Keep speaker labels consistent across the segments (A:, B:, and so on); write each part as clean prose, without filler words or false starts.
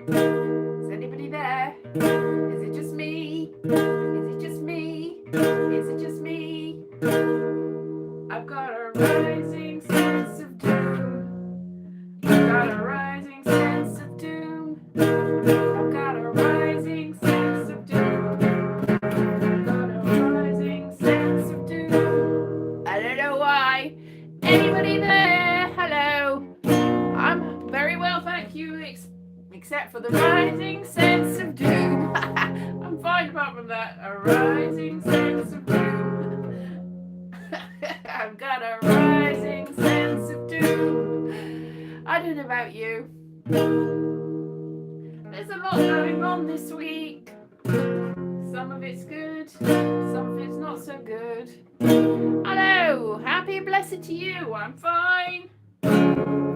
A: Is anybody there? Is it just me? Is it just me? Is it just me? I've got a rising sense of doom. I've got a rising sense of doom. I've got a rising sense of doom. I've got a rising sense of doom. I don't know why. Anybody there? Hello. I'm very well, thank you, except for the rising sense of doom. I'm fine apart from that. A rising sense of doom. I've got a rising sense of doom. I don't know about you. There's a lot going on this week. Some of it's good, some of it's not so good. Hello, happy and blessed to you. I'm fine.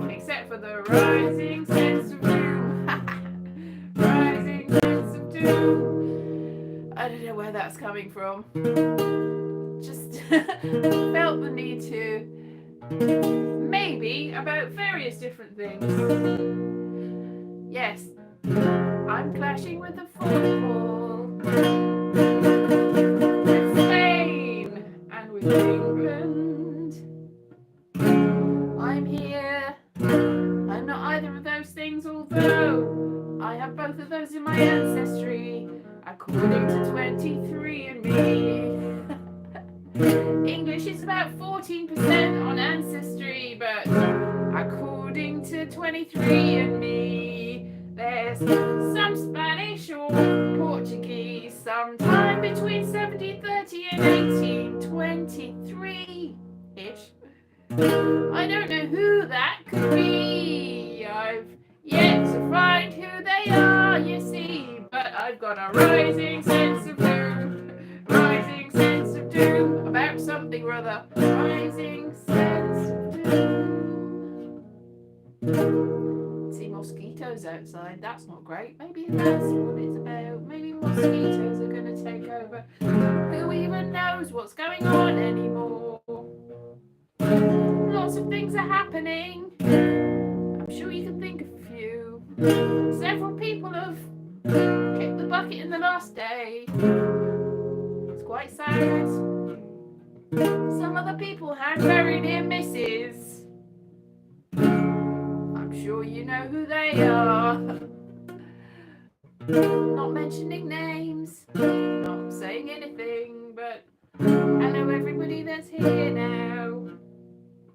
A: Except for the rising sense of doom. Rising sense of doom. I don't know where that's coming from. Just felt the need to maybe about various different things. Yes, I'm clashing with the football, with Spain and with England. I'm here. I'm not either of those things, although I have both of those in my ancestry, according to 23andMe. English is about 14% on ancestry, but according to 23andMe, there's some Spanish or Portuguese, sometime between 1730 and 1823-ish. I don't know who that could be. I've yet to find who they are, you see. But I've got a rising sense of doom. Rising sense of doom. About something or other. Rising sense of doom. See mosquitoes outside. That's not great. Maybe that's what it's about. Maybe mosquitoes are going to take over. Who even knows what's going on anymore? Lots of things are happening. I'm sure you can think of a few. Several people have kicked the bucket in the last day. It's quite sad. Some other people had very near misses. I'm sure you know who they are. Not mentioning names, not saying anything, but hello everybody that's here now.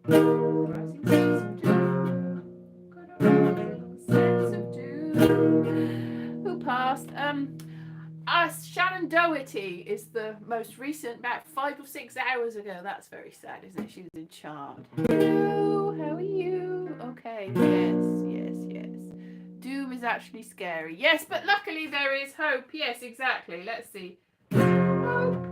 A: Rising sense of doom. Got a rising sense of doom. Who passed? Shannon Doherty is the most recent, about 5 or 6 hours ago. That's very sad, isn't it? She was in chart. Hello, how are you? Okay, yes. Doom is actually scary. Yes, but luckily there is hope. Yes, exactly. Let's see. Hope.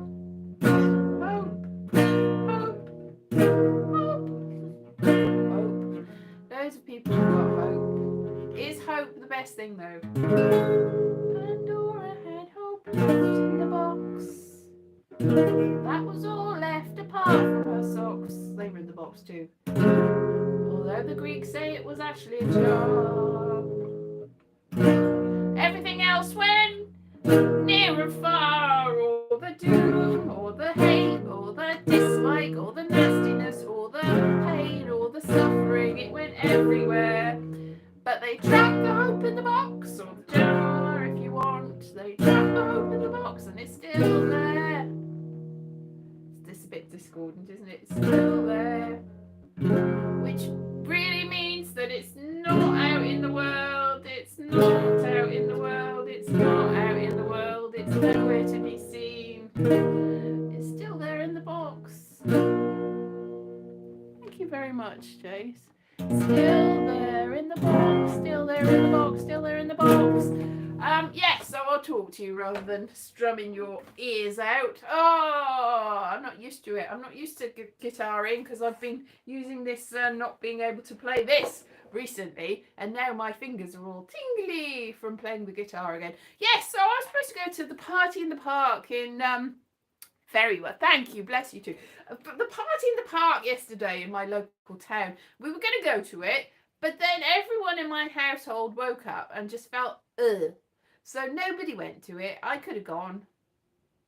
A: Loads of people have got hope. Is hope the best thing though? Pandora had hope left in the box. That was all left apart from her socks. They were in the box too. Although the Greeks say it was actually a jar. Everything else went near and far. All the doom, all the hate, all the dislike, all the nastiness, all the pain, all the suffering. It went everywhere. But they trapped the hope in the box, or the jar if you want. They trapped the hope in the box and it's still there. It's a bit discordant, isn't it? It's still there. Which really means that it's not out in the world. It's not out in the world. It's not out in the world. It's nowhere to be seen. It's still there in the box. Thank you very much, Jace. Still there in the box, still there in the box, still there in the box. Yes, so I'll talk to you rather than strumming your ears out. Oh, I'm not used to it. I'm not used to guitaring because I've been using this, not being able to play this recently, and now my fingers are all tingly from playing the guitar again. Yes, so I was supposed to go to the party in the park in very well, thank you, bless you too. The party in the park yesterday in my local town, we were going to go to it, But then everyone in my household woke up and just felt, ugh. So nobody went to it. I could have gone.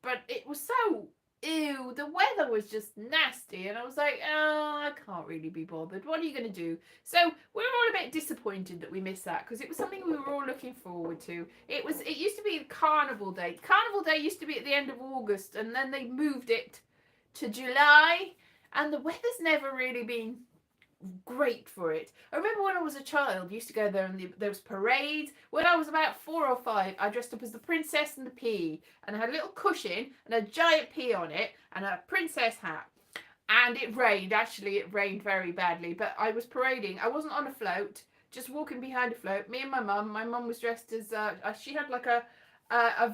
A: But it was so, ew, the weather was just nasty. And I was like, oh, I can't really be bothered. What are you going to do? So we're all a bit disappointed that we missed that, because it was something we were all looking forward to. It used to be Carnival Day. Carnival Day used to be at the end of August, and then they moved it to July. And the weather's never really been great for it. I remember when I was a child, I used to go there, and there was parades. When I was about 4 or 5, I dressed up as the Princess and the Pea, and I had a little cushion and a giant pea on it and a princess hat. And it rained. Actually, it rained very badly, but I was parading. I wasn't on a float, just walking behind a float. Me and my mum. My mum was dressed as she had like a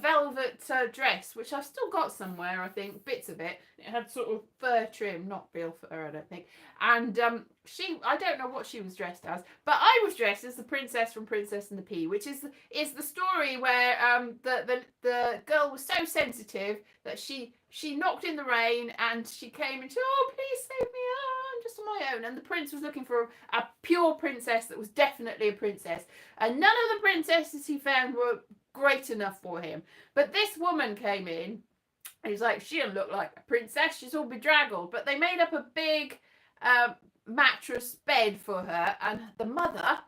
A: velvet dress, which I've still got somewhere, I think, bits of it. It had sort of fur trim, not real fur, I don't think. And I don't know what she was dressed as, but I was dressed as the princess from Princess and the Pea, which is the story where the girl was so sensitive that she knocked in the rain, and she came and she, oh, please save me, oh, I'm just on my own. And the prince was looking for a pure princess that was definitely a princess, and none of the princesses he found were great enough for him. But this woman came in, and he's like, she don't look like a princess, she's all bedraggled. But they made up a big mattress bed for her, and the mother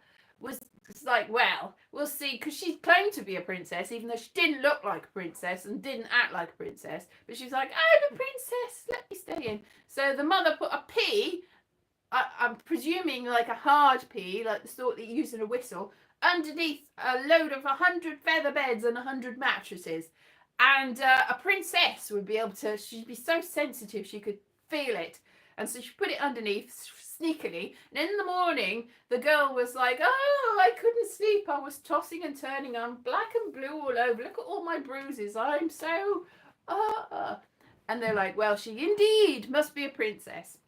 A: was like, well, we'll see, because she claimed to be a princess, even though she didn't look like a princess and didn't act like a princess. But she's like, I'm a princess, let me stay in. So the mother put a pea, I'm presuming like a hard pea, like the sort that you use in a whistle, underneath a load of 100 feather beds and 100 mattresses. And a princess would be able to, she'd be so sensitive she could feel it. And so she put it underneath sneakily. And in the morning, the girl was like, oh, I couldn't sleep. I was tossing and turning. I'm black and blue all over. Look at all my bruises. I'm so... And they're like, well, she indeed must be a princess.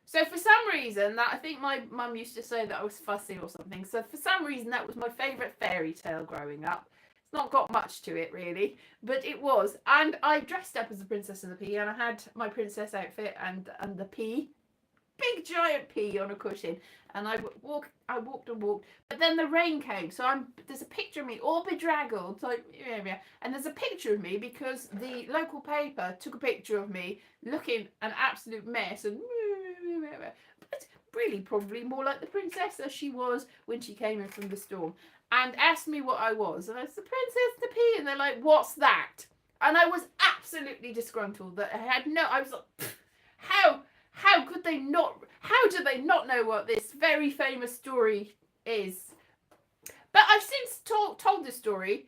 A: So for some reason, that I think my mum used to say that I was fussy or something. So for some reason, that was my favourite fairy tale growing up. It's not got much to it really, but it was. And I dressed up as the Princess and the Pea, and I had my princess outfit and the pea, big giant pea on a cushion. And I walked and walked, but then the rain came. So there's a picture of me all bedraggled, like, and there's a picture of me because the local paper took a picture of me looking an absolute mess, and but really probably more like the princess as she was when she came in from the storm, and asked me what I was, and I was the Princess the Pea, and they're like, what's that? And I was absolutely disgruntled that I was like, how could they not, how do they not know what this very famous story is? But I've since told this story,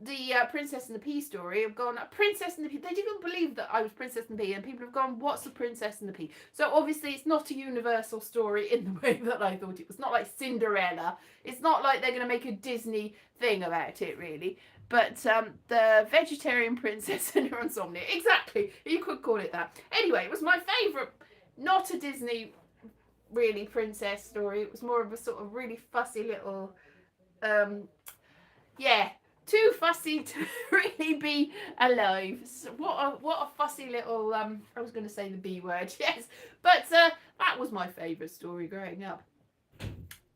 A: the Princess and the Pea story. I've gone, a Princess and the Pea. They didn't believe that I was Princess and the Pea, and people have gone, what's the Princess and the Pea? So obviously it's not a universal story in the way that I thought it was. Not like Cinderella. It's not like they're going to make a Disney thing about it, really. But the vegetarian princess and her insomnia. Exactly. You could call it that. Anyway, it was my favourite, not a Disney, really, princess story. It was more of a sort of really fussy little, too fussy to really be alive. So what a fussy little, I was going to say the B word, yes. But that was my favourite story growing up.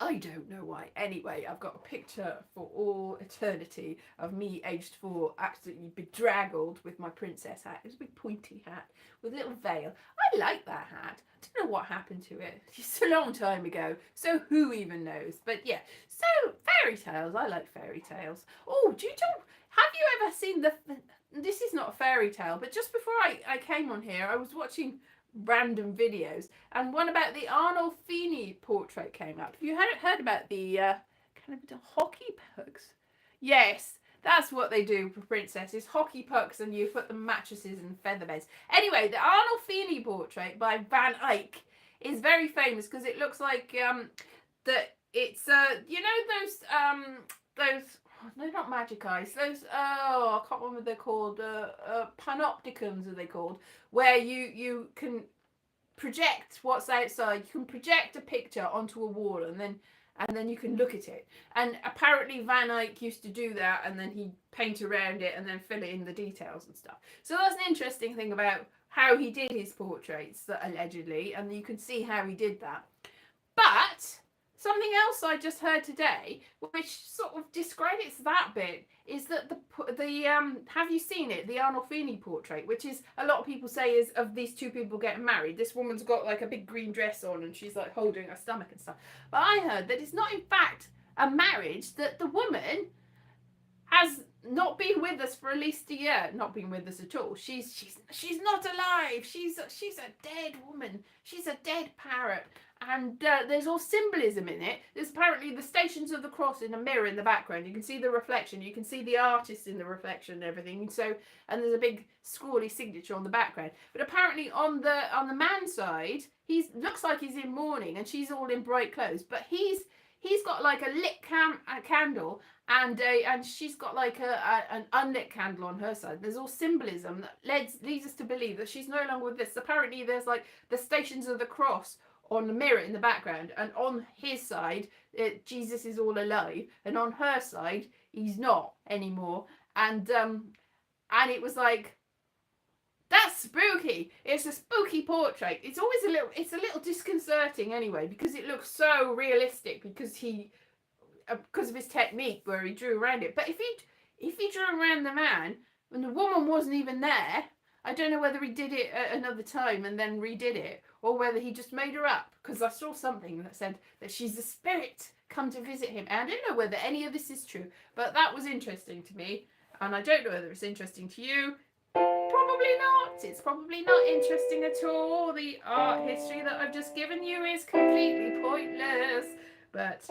A: I don't know why. Anyway, I've got a picture for all eternity of me aged 4, absolutely bedraggled with my princess hat. It was a big pointy hat with a little veil. I like that hat. I don't know what happened to it. It's a long time ago, so who even knows? But yeah, so fairy tales. I like fairy tales. Oh, have you ever seen this is not a fairy tale, but just before I came on here, I was watching random videos, and one about the Arnolfini portrait came up. Have you heard about the kind of the hockey pucks? Yes, that's what they do for princesses, hockey pucks, and you put the mattresses and feather beds. Anyway, the Arnolfini portrait by Van Eyck is very famous because it looks like it's you know those no, not magic eyes. Those, I can't remember what they're called. Panopticons are they called? Where you can project what's outside. You can project a picture onto a wall, and then you can look at it. And apparently Van Eyck used to do that, and then he'd paint around it and then fill it in the details and stuff. So that's an interesting thing about how he did his portraits, allegedly, and you can see how he did that. But something else I just heard today, which sort of discredits that bit, is that the have you seen it, the Arnolfini portrait, which is a lot of people say is of these two people getting married. This woman's got like a big green dress on and she's like holding her stomach and stuff. But I heard that it's not in fact a marriage, that the woman has not been with us for at least a year, not been with us at all. She's not alive. She's a dead woman. She's a dead parrot. And there's all symbolism in it. There's apparently the Stations of the Cross in a mirror in the background. You can see the reflection. You can see the artist in the reflection and everything. And there's a big scrawly signature on the background. But apparently on the man's side, he looks like he's in mourning, and she's all in bright clothes. But he's got like a lit candle, and she's got like an unlit candle on her side. There's all symbolism that leads us to believe that she's no longer with this. Apparently there's like the Stations of the Cross on the mirror in the background, and on his side Jesus is all alive, and on her side he's not anymore. And it was like, that's spooky. It's a spooky portrait. It's always a little disconcerting anyway, because it looks so realistic, because of his technique where he drew around it. But if he drew around the man when the woman wasn't even there, I don't know whether he did it at another time and then redid it, or whether he just made her up, because I saw something that said that she's a spirit come to visit him. And I don't know whether any of this is true, but that was interesting to me, and I don't know whether it's interesting to you. Probably not. It's probably not interesting at all. The art history that I've just given you is completely pointless, but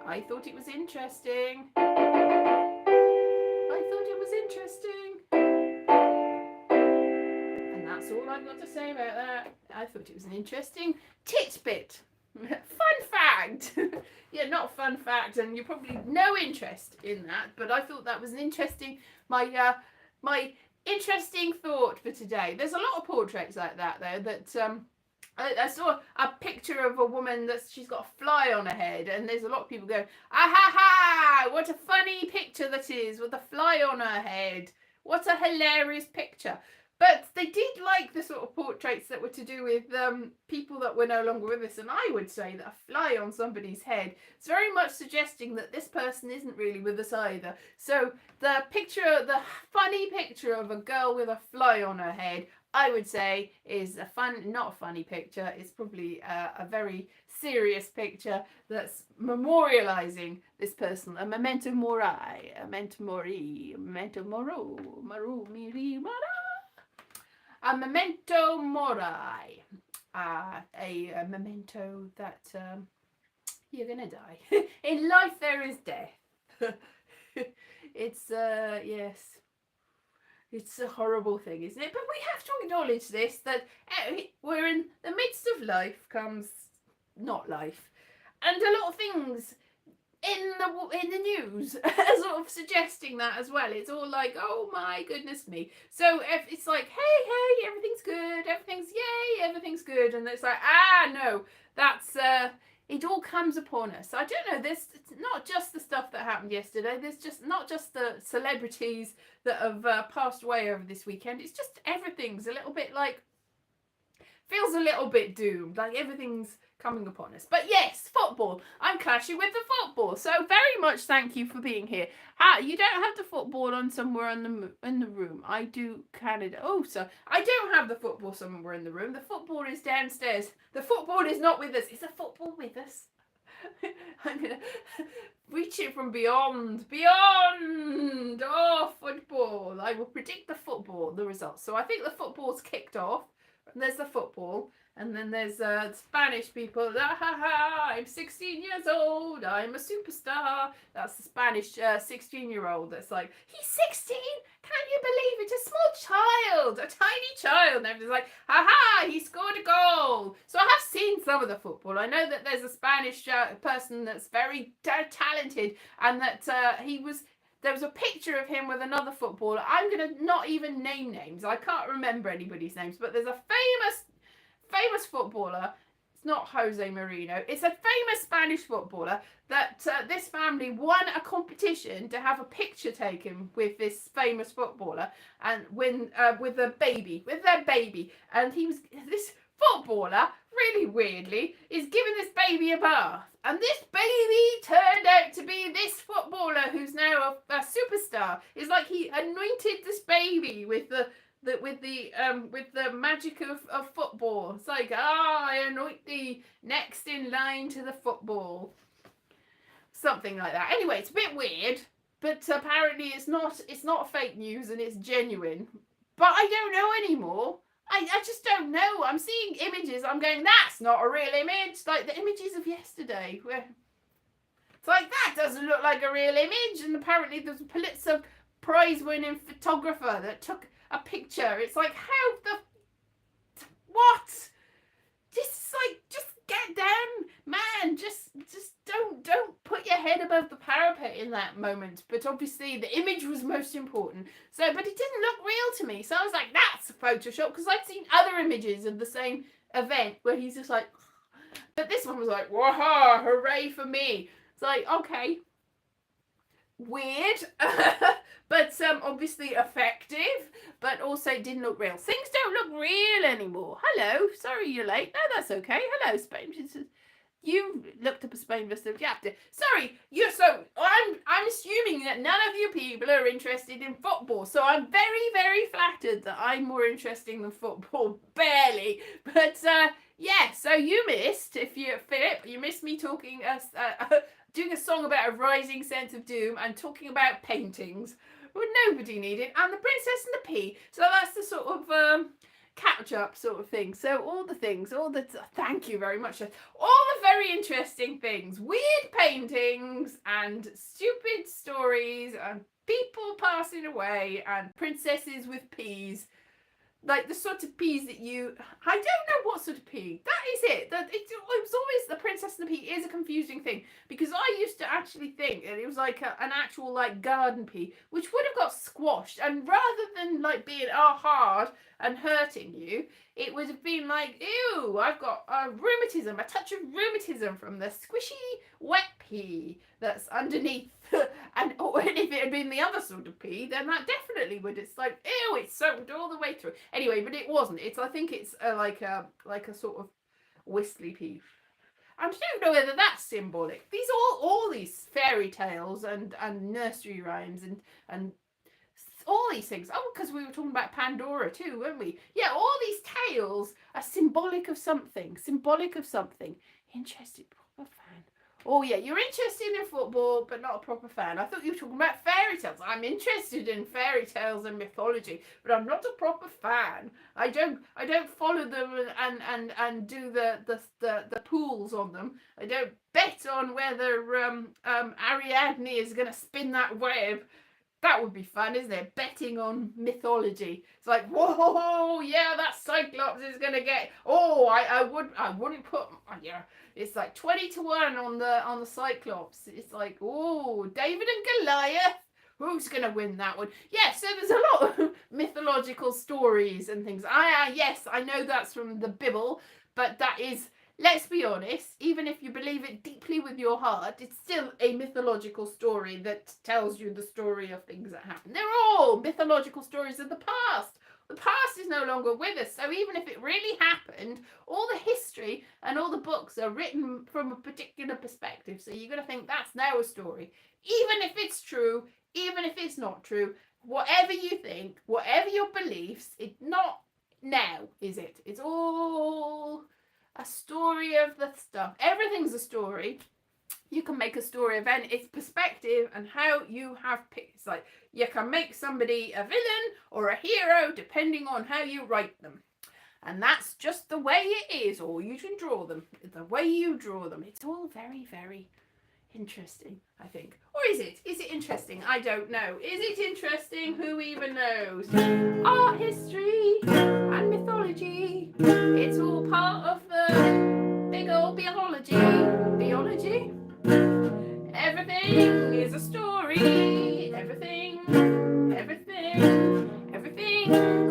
A: I thought it was interesting. And that's all I've got to say about that. I thought it was an interesting titbit. Fun fact. Yeah, not fun fact, and you probably no interest in that, but I thought that was an interesting, my interesting thought for today. There's a lot of portraits like that though, that I saw a picture of a woman that she's got a fly on her head, and there's a lot of people going, ah ha ha, what a funny picture that is, with a fly on her head. What a hilarious picture. But they did like the sort of portraits that were to do with people that were no longer with us, and I would say that a fly on somebody's head is very much suggesting that this person isn't really with us either. So the funny picture of a girl with a fly on her head, I would say is not a funny picture. It's probably a very serious picture that's memorializing this person, a memento mori, a memento mori, a memento moro, maru, miri, mara. A memento mori, a memento that you're gonna die. In life there is death. It's yes, it's a horrible thing, isn't it? But we have to acknowledge this, that we're in the midst of life comes not life, and a lot of things in the news are sort of suggesting that as well. It's all like, oh my goodness me. So if it's like, hey, everything's good, everything's good, and it's like, no, that's it all comes upon us. I don't know, it's not just the stuff that happened yesterday, there's just not just the celebrities that have passed away over this weekend, it's just everything's a little bit like, feels a little bit doomed, like everything's coming upon us. But yes, football. I'm clashing with the football. So very much thank you for being here. You don't have the football on somewhere in the room. I do Canada. Oh, so I don't have the football somewhere in the room. The football is downstairs. The football is not with us. Is the football with us? I'm going to reach it from beyond. Oh, football. I will predict the results. So I think the football's kicked off. There's the football, and then there's Spanish people. I'm 16 years old. I'm a superstar. That's the Spanish 16-year-old. That's like, he's 16? Can you believe it? A small child, a tiny child. And everybody's like, he scored a goal. So I have seen some of the football. I know that there's a Spanish person that's very talented, and that there was a picture of him with another footballer. I'm going to not even name names. I can't remember anybody's names, but there's a famous footballer. It's not Jose Mourinho. It's a famous Spanish footballer that this family won a competition to have a picture taken with this famous footballer, and with their baby. And this footballer really weirdly, is giving this baby a bath. And this baby turned out to be this footballer who's now a superstar. It's like he anointed this baby with the magic of football. It's like, I anoint thee next in line to the football. Something like that. Anyway, it's a bit weird, but apparently it's not fake news and it's genuine. But I don't know anymore. I just don't know. I'm seeing images. I'm going, that's not a real image. Like the images of yesterday, where it's like, that doesn't look like a real image. And apparently there's a Pulitzer Prize-winning photographer that took a picture. It's like, how the what? Just like, just get down, man. Just don't put your head above the parapet in that moment. But obviously the image was most important. So, but it didn't look real to me. So I was like, that's Photoshop, because I'd seen other images of the same event where he's just like, but this one was like, whoa, hooray for me. It's like, okay, weird, but obviously effective, but also it didn't look real. Things don't look real anymore. Hello, sorry you're late. No, that's okay. Hello, Spain. You looked up a Spain vs. Chapter. Sorry, you're so. I'm assuming that none of you people are interested in football, so I'm very, very flattered that I'm more interesting than football. Barely, but yeah. So you missed, Philip, you missed me talking doing a song about a rising sense of doom and talking about paintings. Well, nobody needed, and the Princess and the Pea. So that's the sort of catch up sort of thing. So all the things, thank you very much. All the very interesting things, weird paintings and stupid stories and people passing away and princesses with peas. Like the sort of peas that I don't know what sort of pea. That is it. It was always, the Princess and the Pea is a confusing thing, because I used to actually think that it was like an actual like garden pea, which would have got squashed, and rather than like being hard and hurting you, it would have been like, ew, I've got rheumatism, a touch of rheumatism from the squishy wet pea that's underneath. And if it had been the other sort of pea, then that definitely would. It's like, ew, it's soaked all the way through. Anyway, but it wasn't. I think it's like a sort of whistly pea. I don't know whether that's symbolic. These all these fairy tales and nursery rhymes and all these things. Oh, because we were talking about Pandora too, weren't we? Yeah, all these tales are symbolic of something. Interested proper fan. Oh yeah, you're interested in football, but not a proper fan. I thought you were talking about fairy tales. I'm interested in fairy tales and mythology, but I'm not a proper fan. I don't follow them and do the pools on them. I don't bet on whether Ariadne is going to spin that web. That would be fun, isn't it? Betting on mythology. It's like, whoa, yeah, that Cyclops is gonna get. Oh, I wouldn't put. Yeah, it's like 20-1 on the Cyclops. It's like, oh, David and Goliath. Who's gonna win that one? Yeah, so there's a lot of mythological stories and things. Yes, I know that's from the Bible, but that is. Let's be honest, even if you believe it deeply with your heart, it's still a mythological story that tells you the story of things that happen. They're all mythological stories of the past. The past is no longer with us, so even if it really happened, all the history and all the books are written from a particular perspective. So you're going to think that's now a story. Even if it's true, even if it's not true, whatever you think, whatever your beliefs, it's not now, is it? It's all a story of the stuff. Everything's a story. You can make a story of its perspective and how you have picked. It's like you can make somebody a villain or a hero depending on how you write them. And that's just the way it is, or you can draw them. The way you draw them. It's all very, very interesting, I think. Or is it? Is it interesting? I don't know. Is it interesting? Who even knows? Art history and mythology. It's all part of the big old biology. Biology? Everything is a story. Everything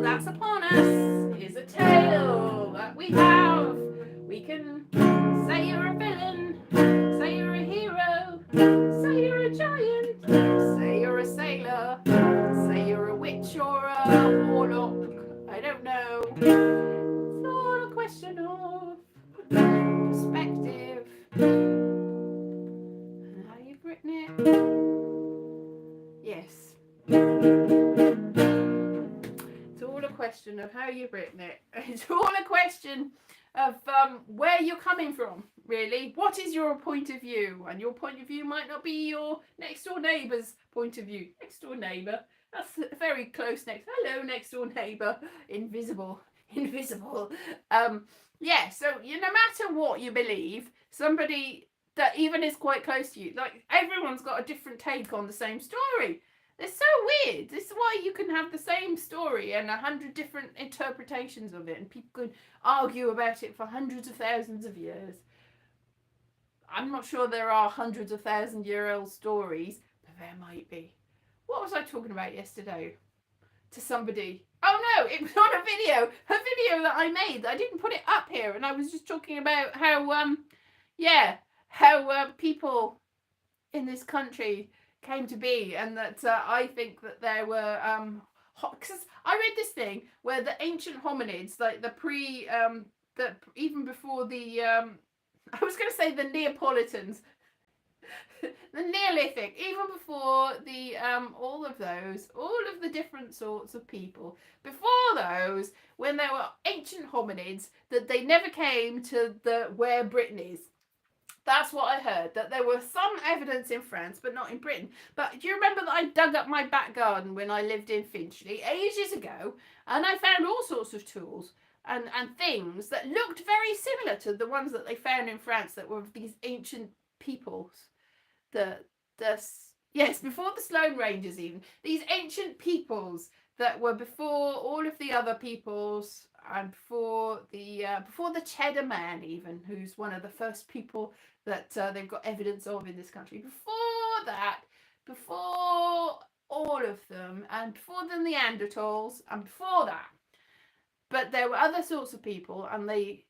A: that's upon us is a tale that we have. We can say you're a villain, say you're a hero, say you're a giant, say you're a sailor, say you're a witch or a warlock. I don't know. It's all a question of It's all a question of how you've written it. It's all a question of where you're coming from, really. What is your point of view? And your point of view might not be your next door neighbour's point of view. Next door neighbour, that's very close next. Hello, next door neighbour. Invisible. Yeah, so no matter what you believe, somebody that even is quite close to you, like everyone's got a different take on the same story. It's so weird. This is why you can have the same story and 100 different interpretations of it, and people could argue about it for hundreds of thousands of years. I'm not sure there are hundreds of 1,000-year-old stories, but there might be. What was I talking about yesterday to somebody? Oh no, it was on a video that I made. I didn't put it up here, and I was just talking about how people in this country came to be, and that I think that there were because I read this thing where the ancient hominids, like the even before the I was going to say the Neapolitans, the Neolithic, even before the all of the different sorts of people before those, when there were ancient hominids, that they never came to the where Britain is. That's what I heard, that there was some evidence in France, but not in Britain. But do you remember that I dug up my back garden when I lived in Finchley ages ago, and I found all sorts of tools and things that looked very similar to the ones that they found in France, that were these ancient peoples. Yes, before the Sloane Rangers even. These ancient peoples that were before all of the other peoples, and before the Cheddar Man even, who's one of the first people that they've got evidence of in this country. Before that, before all of them, and before the Neanderthals, and before that. But there were other sorts of people, and they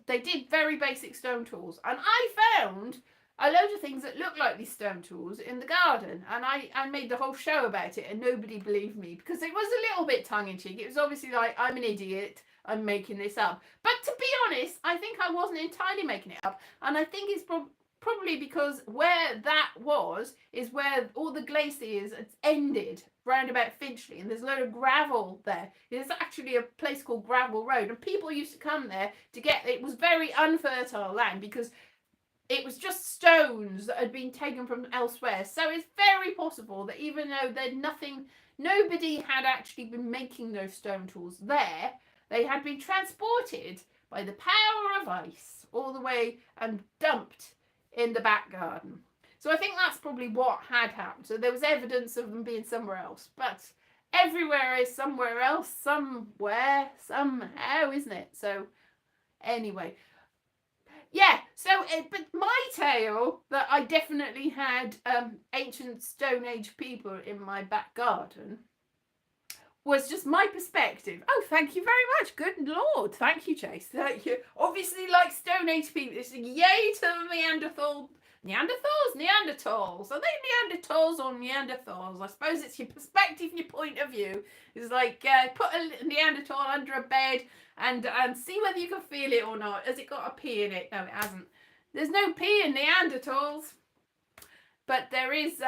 A: did very basic stone tools. And I found a load of things that look like these stone tools in the garden, and I made the whole show about it, and nobody believed me because it was a little bit tongue-in-cheek. It was obviously like, I'm an idiot, I'm making this up. But to be honest, I think I wasn't entirely making it up, and I think it's probably because where that was is where all the glaciers ended, round about Finchley, and there's a load of gravel there. There's actually a place called Gravel Road, and people used to come there to get, it was very unfertile land because it was just stones that had been taken from elsewhere. So it's very possible that even though nobody had actually been making those stone tools there, they had been transported by the power of ice all the way and dumped in the back garden. So I think that's probably what had happened. So there was evidence of them being somewhere else, but everywhere is somewhere else, somewhere, somehow, isn't it? So anyway, yeah, so, but my tale that I definitely had ancient Stone Age people in my back garden was just my perspective. Oh, thank you very much. Good Lord. Thank you, Chase. Thank you. Obviously, like Stone Age people, it's yay to Neanderthals. Are they Neanderthals or Neanderthals? I suppose it's your perspective and your point of view. It's like put a Neanderthal under a bed and see whether you can feel it or not. Has it got a P in it? No, it hasn't. There's no P in Neanderthals. But there is,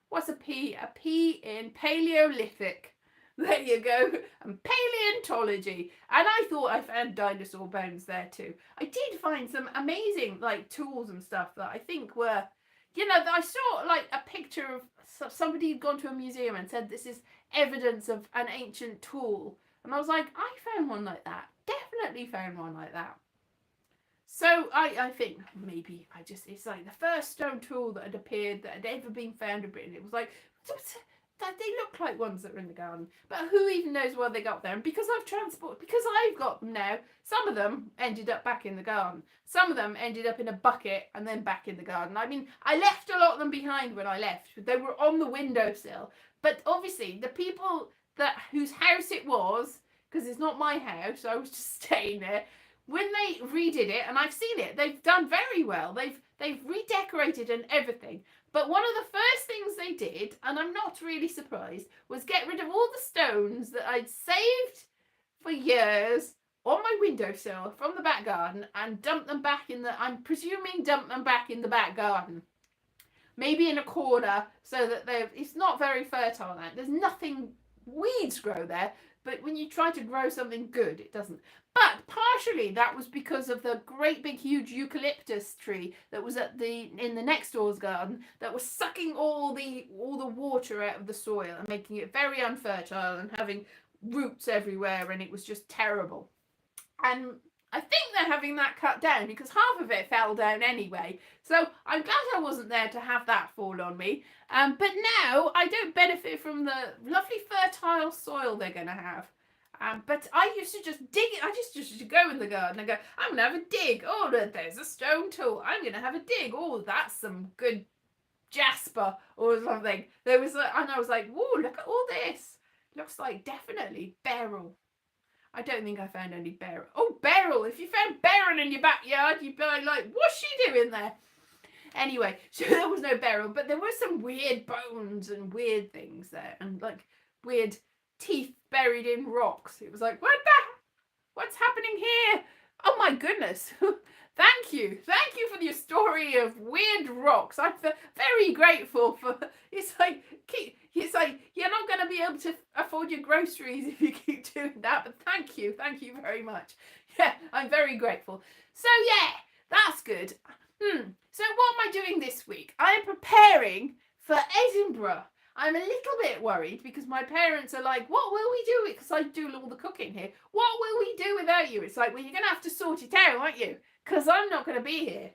A: what's a P? A P in Paleolithic. There you go. And paleontology. And I thought I found dinosaur bones there too. I did find some amazing like tools and stuff that I think were, that I saw like a picture of somebody who'd gone to a museum and said this is evidence of an ancient tool. And I was like, I found one like that. Definitely found one like that. So I think maybe it's like the first stone tool that had appeared that had ever been found in Britain. It was like, they look like ones that are in the garden, but who even knows where they got them? Because I've got them now, some of them ended up back in the garden. Some of them ended up in a bucket and then back in the garden. I mean, I left a lot of them behind when I left. They were on the windowsill. But obviously, the people whose house it was, because it's not my house, I was just staying there, when they redid it, and I've seen it, they've done very well. They've redecorated and everything. But one of the first things they did, and I'm not really surprised, was get rid of all the stones that I'd saved for years on my windowsill from the back garden and dump them back in the back garden. maybe in a corner, so that it's not very fertile land. There's nothing, weeds grow there, but when you try to grow something good, it doesn't. But partially that was because of the great big huge eucalyptus tree that was in the next door's garden that was sucking all the water out of the soil and making it very unfertile and having roots everywhere, and it was just terrible. And I think they're having that cut down because half of it fell down anyway. So I'm glad I wasn't there to have that fall on me. But now I don't benefit from the lovely fertile soil they're going to have. But I used to just dig it. I just used to go in the garden and go, I'm going to have a dig. Oh, there's a stone tool. I'm going to have a dig. Oh, that's some good jasper or something. And I was like, whoa, look at all this. Looks like definitely beryl. I don't think I found any beryl. Oh, beryl. If you found beryl in your backyard, you'd be like, what's she doing there? Anyway, so there was no beryl, but there were some weird bones and weird things there, and like weird teeth buried in rocks. It was like, what's happening here? Oh my goodness. Thank you for your story of weird rocks. I'm very grateful for. It's like you're not going to be able to afford your groceries if you keep doing that. But thank you very much. Yeah, I'm very grateful. So yeah, that's good. So what am I doing this week? I am preparing for Edinburgh. I'm a little bit worried because my parents are like, what will we do? Because I do all the cooking here. What will we do without you? It's like, well, you're going to have to sort it out, aren't you? Because I'm not going to be here.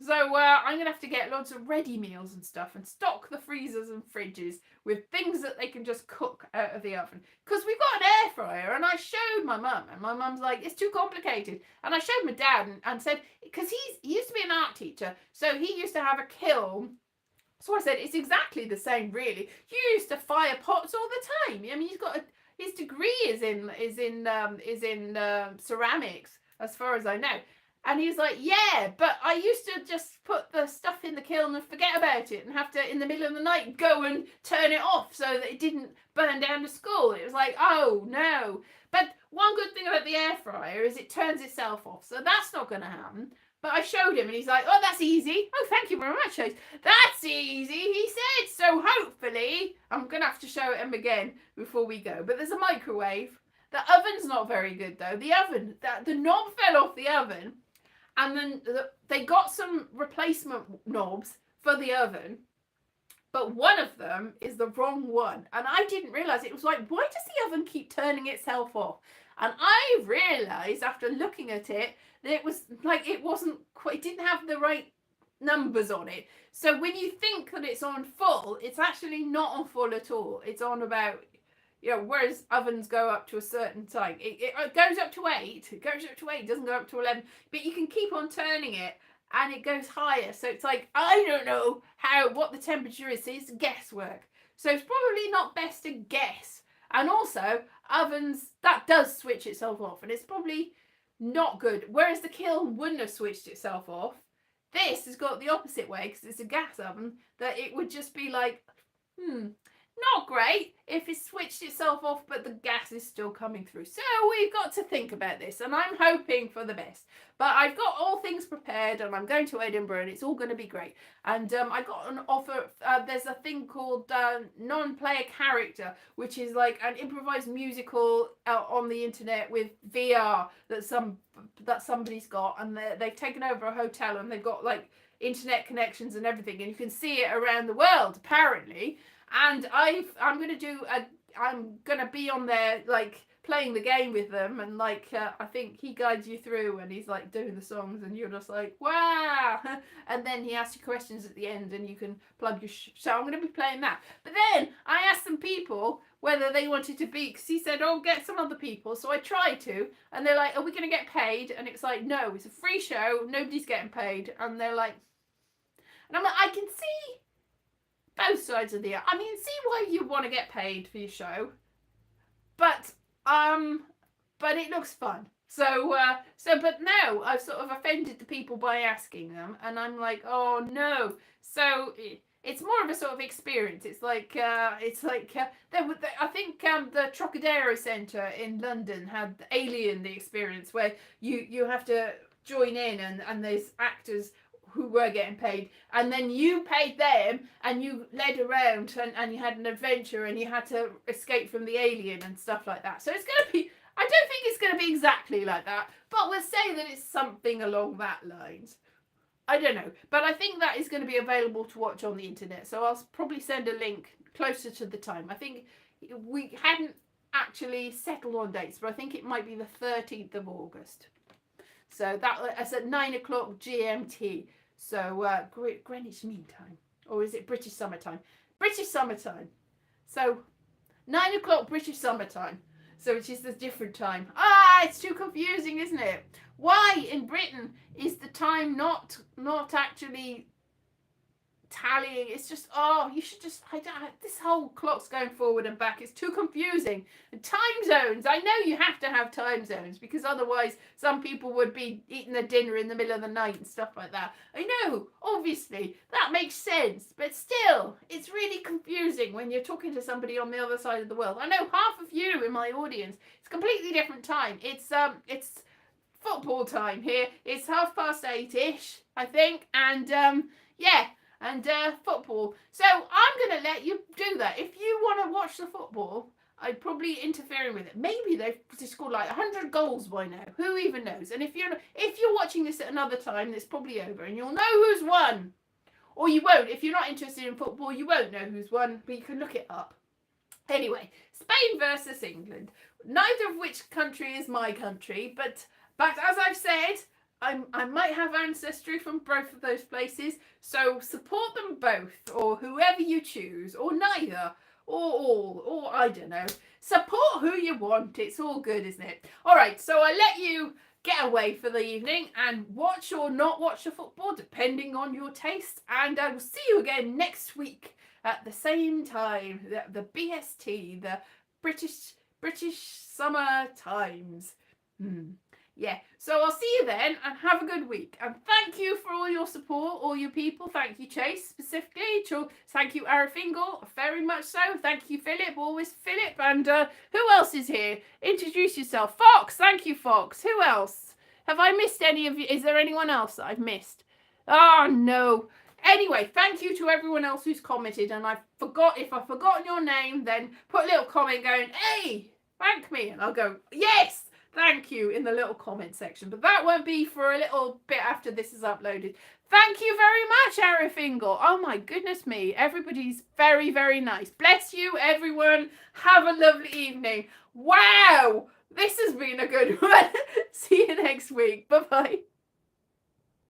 A: So I'm going to have to get lots of ready meals and stuff and stock the freezers and fridges with things that they can just cook out of the oven. Because we've got an air fryer, and I showed my mum, and my mum's like, it's too complicated. And I showed my dad and said, because he used to be an art teacher, so he used to have a kiln. So I said, it's exactly the same, really. You used to fire pots all the time. I mean, his degree is in ceramics, as far as I know. And he was like, yeah, but I used to just put the stuff in the kiln and forget about it and have to, in the middle of the night, go and turn it off so that it didn't burn down the school. It was like, oh, no. But one good thing about the air fryer is it turns itself off. So that's not going to happen. But I showed him and he's like, oh, that's easy. Oh, thank you very much, Elise. That's easy, he said. So hopefully, I'm going to have to show him again before we go. But there's a microwave. The oven's not very good, though. The oven, the knob fell off the oven. And then they got some replacement knobs for the oven. But one of them is the wrong one. And I didn't realise. It was like, why does the oven keep turning itself off? And I realised after looking at it that it was like it didn't have the right numbers on it. So when you think that it's on full, it's actually not on full at all. It's on about, whereas ovens go up to a certain time. It goes up to 8. It goes up to 8. It doesn't go up to 11. But you can keep on turning it and it goes higher. So it's like, I don't know what the temperature is. So it's guesswork. So it's probably not best to guess. And also, ovens, that does switch itself off. And it's probably not good. Whereas the kiln wouldn't have switched itself off. This has got the opposite way because it's a gas oven. That it would just be like, not great if it switched itself off, but the gas is still coming through. So we've got to think about this, and I'm hoping for the best. But I've got all things prepared, and I'm going to Edinburgh, and it's all going to be great. And I got an offer. There's a thing called non-player character, which is like an improvised musical on the internet with VR that somebody's got, and they've taken over a hotel, and they've got like internet connections and everything, and you can see it around the world apparently. And I'm gonna be on there like playing the game with them, and like I think he guides you through and he's like doing the songs and you're just like, wow. And then he asks you questions at the end and you can plug your so I'm gonna be playing that. But then I asked some people whether they wanted to be, because he said, oh, get some other people. So I tried to, and they're like, are we gonna get paid? And it's like, no, it's a free show, nobody's getting paid. And they're like, and I'm like, I can see both sides of the, I mean, see why you want to get paid for your show, but it looks fun. So but no, I've sort of offended the people by asking them, and I'm like, oh no. So it's more of a sort of experience. It's like I think the Trocadero Centre in London had Alien, the experience, where you have to join in, and there's actors who were getting paid, and then you paid them and you led around and you had an adventure and you had to escape from the alien and stuff like that. So it's going to be, I don't think it's going to be exactly like that, but we'll say that it's something along that lines. I don't know, but I think that is going to be available to watch on the internet, so I'll probably send a link closer to the time. I think we hadn't actually settled on dates, but I think it might be the 13th of August. So that's at 9 o'clock GMT. So Greenwich Mean Time. Or is it British Summertime? British Summertime. So 9 o'clock British Summertime. So which is the different time. It's too confusing, isn't it? Why in Britain is the time not actually tallying? It's just, you should just, this whole clock's going forward and back. It's too confusing. And time zones, I know you have to have time zones because otherwise some people would be eating their dinner in the middle of the night and stuff like that. I know, obviously, that makes sense, but still, it's really confusing when you're talking to somebody on the other side of the world. I know half of you in my audience, it's a completely different time. It's football time here. It's 8:30ish, I think, and yeah. And football. So I'm going to let you do that. If you want to watch the football, I'd probably interfere with it. Maybe they've scored like 100 goals by now. Who even knows? And if you're watching this at another time, it's probably over, and you'll know who's won. Or you won't. If you're not interested in football, you won't know who's won, but you can look it up. Anyway, Spain versus England. Neither of which country is my country, but as I've said, I might have ancestry from both of those places, so support them both, or whoever you choose, or neither, or all, or I don't know. Support who you want. It's all good, isn't it? All right, so I let you get away for the evening and watch or not watch the football, depending on your taste, and I will see you again next week at the same time, the BST, the British Summer Times. Yeah, so I'll see you then and have a good week. And thank you for all your support, all your people. Thank you, Chase, specifically. Thank you, Arafingal, very much so. Thank you, Philip, always Philip. And who else is here? Introduce yourself. Fox, thank you, Fox. Who else? Have I missed any of you? Is there anyone else that I've missed? Oh, no. Anyway, thank you to everyone else who's commented. And if I've forgotten your name, then put a little comment going, hey, thank me. And I'll go, yes. Thank you in the little comment section. But that won't be for a little bit after this is uploaded. Thank you very much, Arafingal. Oh my goodness me. Everybody's very, very nice. Bless you, everyone. Have a lovely evening. Wow. This has been a good one. See you next week. Bye-bye.